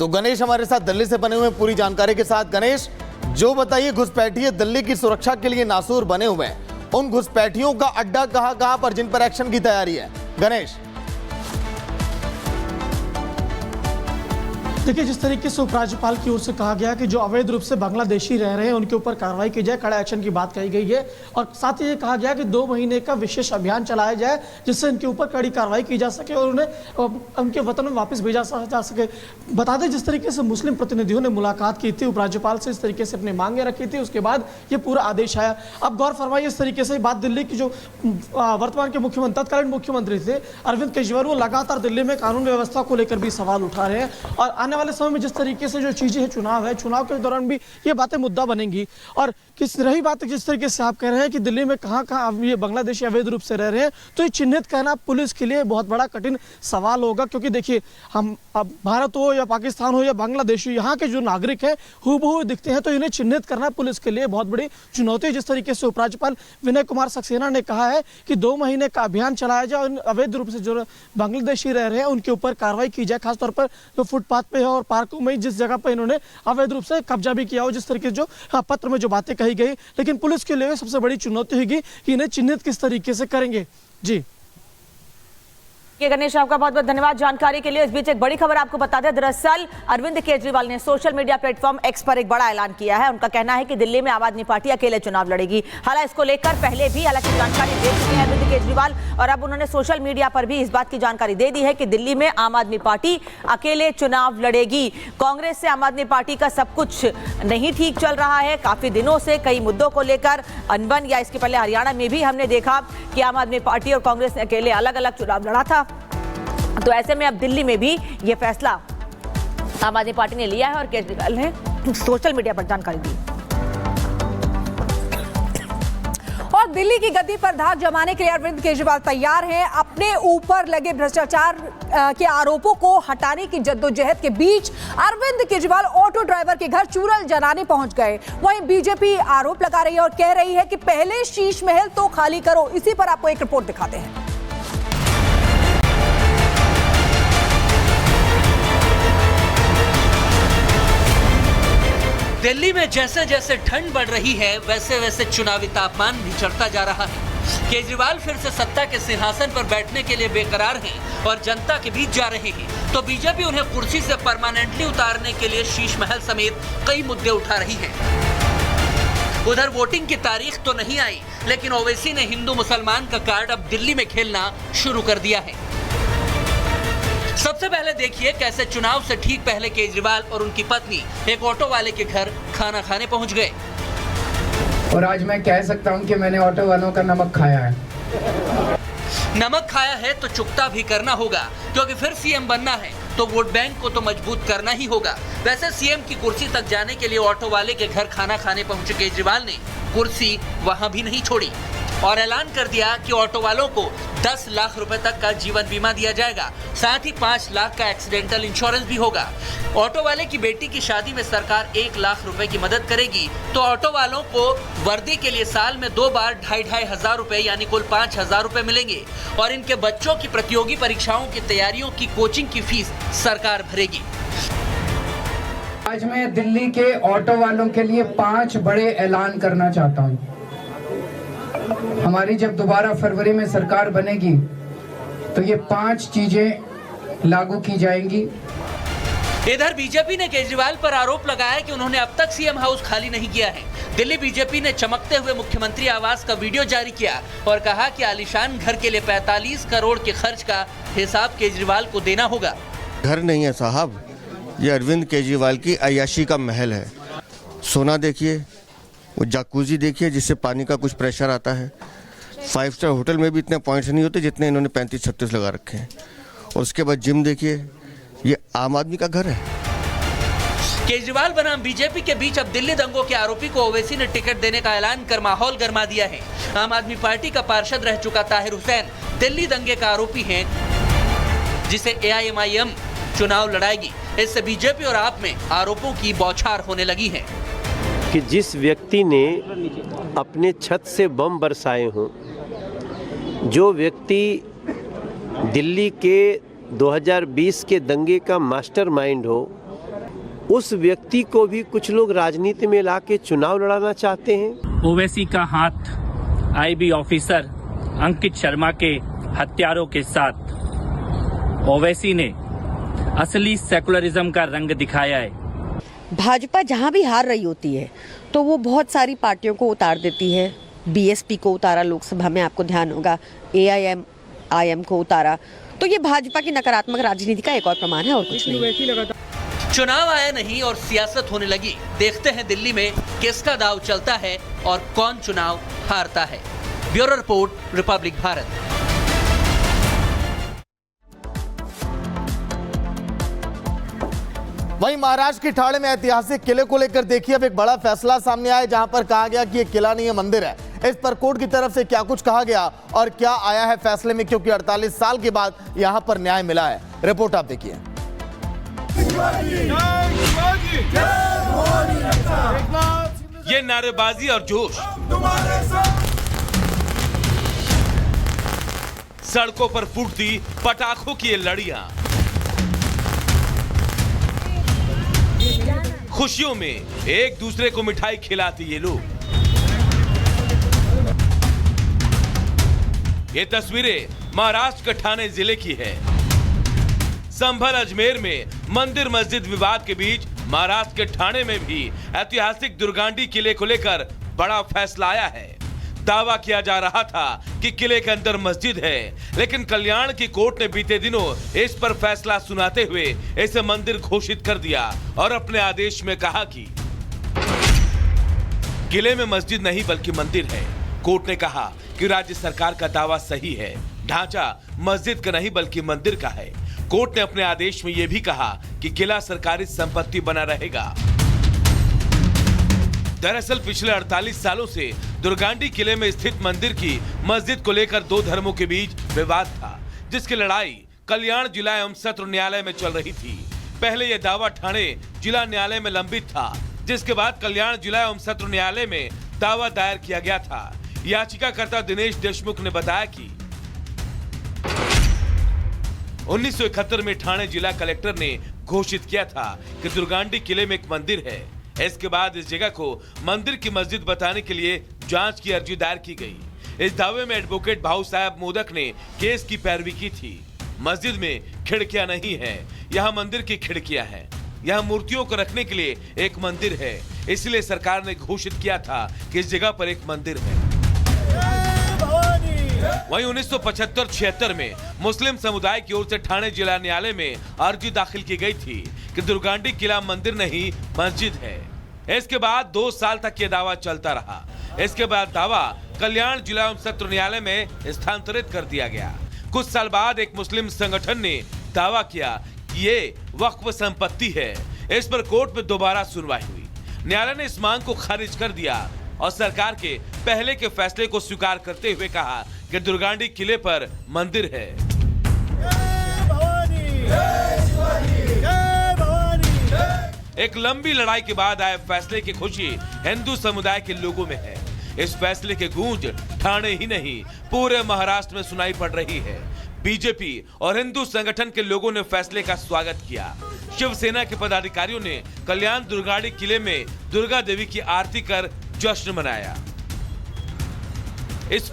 तो गणेश हमारे साथ दिल्ली से बने हुए हैं पूरी जानकारी के साथ। गणेश, जो बताइए, घुसपैठिए दिल्ली की सुरक्षा के लिए नासूर बने हुए हैं, उन घुसपैठियों का अड्डा कहां पर जिन पर एक्शन की तैयारी है? गणेश, देखिए, जिस तरीके से उपराज्यपाल की ओर से कहा गया कि जो अवैध रूप से बांग्लादेशी रह रहे हैं उनके ऊपर कार्रवाई की जाए, कड़ा एक्शन की बात कही गई है। और साथ ही ये कहा गया कि 2 महीने का विशेष अभियान चलाया जाए जिससे इनके ऊपर कड़ी कार्रवाई की जा सके और उन्हें उनके वतन में वापस भेजा जा सके। बता दें, जिस तरीके से मुस्लिम प्रतिनिधियों ने मुलाकात की थी उपराज्यपाल से, इस तरीके से अपनी मांगे रखी थी, उसके बाद ये पूरा आदेश आया। अब गौर फरमाइए, इस तरीके से बात दिल्ली की जो वर्तमान के मुख्यमंत्री, तत्कालीन मुख्यमंत्री थे अरविंद केजरीवाल, वो लगातार दिल्ली में कानून व्यवस्था को लेकर भी सवाल उठा रहे हैं और आने वाले समय में जिस तरीके से जो चीजें हैं, चुनाव है, चुनाव के दौरान भी ये बातें मुद्दा बनेंगी। और किस रही बात जिस तरीके से आप कह रहे हैं कि दिल्ली में कहां ये बांग्लादेशी अवैध रूप से रह रहे हैं, तो ये चिन्हित करना पुलिस के लिए बहुत बड़ा कठिन सवाल होगा, क्योंकि देखिए, हम अब भारत हो या पाकिस्तान हो या बांग्लादेश, यहाँ के जो नागरिक हैं हूबहू दिखते हैं, तो इन्हें चिन्हित करना पुलिस के लिए बहुत बड़ी चुनौती है। जिस तरीके से उपराज्यपाल विनय कुमार सक्सेना ने कहा है कि 2 महीने का अभियान चलाया जाए और अवैध रूप से जो बांग्लादेशी रह रहे हैं उनके ऊपर कार्रवाई की जाए, खासतौर पर जो फुटपाथ पे है और पार्कों में जिस जगह पर इन्होंने अवैध रूप से कब्जा भी किया हो, जिस तरीके से जो पत्र में जो बातें कही गई। लेकिन पुलिस के लिए सबसे बड़ी चुनौती होगी कि इन्हें चिन्हित किस तरीके से करेंगे। जी गणेश, आपका बहुत बहुत धन्यवाद जानकारी के लिए। इस बीच एक बड़ी खबर आपको बता दें, दरअसल अरविंद केजरीवाल ने सोशल मीडिया प्लेटफॉर्म एक्स पर एक बड़ा ऐलान किया है। उनका कहना है कि दिल्ली में आम आदमी पार्टी अकेले चुनाव लड़ेगी। हालांकि इसको लेकर पहले भी हालांकि जानकारी दे चुके हैं अरविंद केजरीवाल, और अब उन्होंने सोशल मीडिया पर भी इस बात की जानकारी दे दी है कि दिल्ली में आम आदमी पार्टी अकेले चुनाव लड़ेगी। कांग्रेस से आम आदमी पार्टी का सब कुछ नहीं ठीक चल रहा है, काफी दिनों से कई मुद्दों को लेकर अनबन, या इसके पहले हरियाणा में भी हमने देखा कि आम आदमी पार्टी और कांग्रेस ने अकेले अलग अलग चुनाव लड़ा था। तो ऐसे में अब दिल्ली में भी ये फैसला आम आदमी पार्टी ने लिया है और केजरीवाल ने सोशल मीडिया पर जानकारी दी। और दिल्ली की गद्दी पर धाक जमाने के लिए अरविंद केजरीवाल तैयार हैं। अपने ऊपर लगे भ्रष्टाचार के आरोपों को हटाने की जद्दोजहद के बीच अरविंद केजरीवाल ऑटो ड्राइवर के घर चूरल जलाने पहुंच गए। वहीं बीजेपी आरोप लगा रही है और कह रही है कि पहले शीश महल तो खाली करो। इसी पर आपको एक रिपोर्ट दिखाते हैं। दिल्ली में जैसे जैसे ठंड बढ़ रही है वैसे वैसे चुनावी तापमान भी चढ़ता जा रहा है। केजरीवाल फिर से सत्ता के सिंहासन पर बैठने के लिए बेकरार हैं और जनता के बीच जा रहे हैं, तो बीजेपी उन्हें कुर्सी से परमानेंटली उतारने के लिए शीश महल समेत कई मुद्दे उठा रही है। उधर वोटिंग की तारीख तो नहीं आई, लेकिन ओवैसी ने हिंदू मुसलमान का कार्ड अब दिल्ली में खेलना शुरू कर दिया है। सबसे पहले देखिए कैसे चुनाव से ठीक पहले केजरीवाल और उनकी पत्नी एक ऑटो वाले के घर खाना खाने पहुंच गए। और आज मैं कह सकता हूं कि मैंने ऑटो वालों का नमक खाया है। नमक खाया है तो चुकता भी करना होगा, क्योंकि फिर सीएम बनना है तो वोट बैंक को तो मजबूत करना ही होगा। वैसे सीएम की कुर्सी तक जाने के लिए ऑटो वाले के घर खाना खाने पहुंचे केजरीवाल ने कुर्सी वहां भी नहीं छोड़ी और ऐलान कर दिया कि ऑटो वालों को 10 लाख रुपए तक का जीवन बीमा दिया जाएगा, साथ ही 5 लाख का एक्सीडेंटल इंश्योरेंस भी होगा। ऑटो वाले की बेटी की शादी में सरकार 1 लाख रुपए की मदद करेगी, तो ऑटो वालों को वर्दी के लिए साल में 2 बार 2,500 हजार रुपए यानी कुल 5,000 रुपए मिलेंगे और इनके बच्चों की प्रतियोगी परीक्षाओं की तैयारियों की कोचिंग की फीस सरकार भरेगी। आज मैं दिल्ली के ऑटो वालों के लिए 5 बड़े ऐलान करना चाहता हूं। हमारी जब दोबारा फरवरी में सरकार बनेगी तो ये 5 चीजें लागू की जाएंगी। इधर बीजेपी ने केजरीवाल पर आरोप लगाया कि उन्होंने अब तक सीएम हाउस खाली नहीं किया है। दिल्ली बीजेपी ने चमकते हुए मुख्यमंत्री आवास का वीडियो जारी किया और कहा कि आलीशान घर के लिए 45 करोड़ के खर्च का हिसाब केजरीवाल को देना होगा। घर नहीं है साहब, ये अरविंद केजरीवाल की अय्याशी का महल है। सोना देखिए, वो जाकूजी देखिए जिससे पानी का कुछ प्रेशर आता है। 5 स्टार होटल में भी इतने पॉइंट्स नहीं होते जितने इन्होंने 35-36 लगा रखे हैं। और उसके बाद जिम देखिए, ये आम आदमी का घर है। केजरीवाल बनाम बीजेपी के बीच अब दिल्ली दंगों के आरोपी को ओवैसी ने टिकट देने का ऐलान कर माहौल गर्मा दिया है। आम आदमी पार्टी का पार्षद रह चुका ताहिर हुसैन दिल्ली दंगे का आरोपी है, जिसे AIMIM चुनाव लड़ाएगी। इससे बीजेपी और आप में आरोपों की बौछार होने लगी है कि जिस व्यक्ति ने अपने छत से बम बरसाए हों, जो व्यक्ति दिल्ली के 2020 के दंगे का मास्टरमाइंड हो, उस व्यक्ति को भी कुछ लोग राजनीति में लाके चुनाव लड़ाना चाहते हैं। ओवैसी का हाथ आईबी ऑफिसर अंकित शर्मा के हत्यारों के साथ ओवैसी ने असली सेकुलरिज्म का रंग दिखाया है। भाजपा जहां भी हार रही होती है तो वो बहुत सारी पार्टियों को उतार देती है। बीएसपी को उतारा लोकसभा में, आपको ध्यान होगा, एआईएम को उतारा। तो ये भाजपा की नकारात्मक राजनीति का एक और प्रमाण है और कुछ नहीं। चुनाव आया नहीं और सियासत होने लगी। देखते हैं दिल्ली में किसका दाव चलता है और कौन चुनाव हारता है। Bureau report, Republic Bharat. वहीं महाराष्ट्र के ठाणे में ऐतिहासिक किले को लेकर देखिए अब एक बड़ा फैसला सामने आया, जहां पर कहा गया कि ये किला नहीं है, मंदिर है। इस पर कोर्ट की तरफ से क्या कुछ कहा गया और क्या आया है फैसले में, क्योंकि 48 साल के बाद यहां पर न्याय मिला है। रिपोर्ट आप देखिए। ये नारेबाजी और जोश, सड़कों पर फूटती पटाखों की ये लड़ियां, खुशियों में एक दूसरे को मिठाई खिलाते ये लोग। ये तस्वीरें महाराष्ट्र के ठाणे जिले की है। संभल अजमेर में मंदिर मस्जिद विवाद के बीच महाराष्ट्र के ठाणे में भी ऐतिहासिक दुर्गांडी किले को लेकर बड़ा फैसला आया है। दावा किया जा रहा था कि किले के अंदर मस्जिद है, लेकिन कल्याण की कोर्ट ने बीते दिनों इस पर फैसला सुनाते हुए इसे मंदिर घोषित कर दिया और अपने आदेश में कहा कि किले में मस्जिद नहीं बल्कि मंदिर है। कोर्ट ने कहा कि राज्य सरकार का दावा सही है, ढांचा मस्जिद का नहीं बल्कि मंदिर का है। कोर्ट ने अपने आदेश में यह भी कहा कि किला सरकारी संपत्ति बना रहेगा। दरअसल पिछले 48 सालों से दुर्गांडी किले में स्थित मंदिर की मस्जिद को लेकर दो धर्मों के बीच विवाद था, जिसकी लड़ाई कल्याण जिला एवं सत्र न्यायालय में चल रही थी। पहले यह दावा ठाणे जिला न्यायालय में लंबित था, जिसके बाद कल्याण जिला एवं सत्र न्यायालय में दावा दायर किया गया था। याचिकाकर्ता दिनेश देशमुख ने बताया कि 1971 में ठाणे जिला कलेक्टर ने घोषित किया था कि दुर्गांडी किले में एक मंदिर है। इसके बाद इस जगह को मंदिर की मस्जिद बताने के लिए जांच की अर्जी दायर की गई। इस दावे में एडवोकेट भाऊ साहब मोदक ने केस की पैरवी की थी। मस्जिद में खिड़कियां नहीं है, यहाँ मंदिर की खिड़कियां हैं। यहाँ मूर्तियों को रखने के लिए एक मंदिर है, इसलिए सरकार ने घोषित किया था कि इस जगह पर एक मंदिर है। वहीं 1975-76 में मुस्लिम समुदाय की ओर से ठाणे जिला न्यायालय में अर्जी दाखिल की गई थी कि दुर्गांडी किला मंदिर नहीं मस्जिद है। इसके बाद 2 साल तक ये दावा चलता रहा। इसके बाद दावा कल्याण जिला एवं सत्र न्यायालय में स्थानांतरित कर दिया गया। कुछ साल बाद एक मुस्लिम संगठन ने दावा किया कि ये वक्फ संपत्ति है। इस पर कोर्ट में दोबारा सुनवाई हुई। न्यायालय ने इस मांग को खारिज कर दिया और सरकार के पहले के फैसले को स्वीकार करते हुए कहा कि दुर्गांडी किले पर मंदिर है। एक लंबी लड़ाई के बाद आए फैसले की खुशी हिंदू समुदाय के लोगों में है। इस फैसले की गूंज ठाणे ही नहीं पूरे महाराष्ट्र में सुनाई पड़ रही है। बीजेपी और हिंदू संगठन के लोगों ने फैसले का स्वागत किया। शिवसेना के पदाधिकारियों ने कल्याण दुर्गांडी किले में दुर्गा देवी की आरती कर जश्न मनाया। इस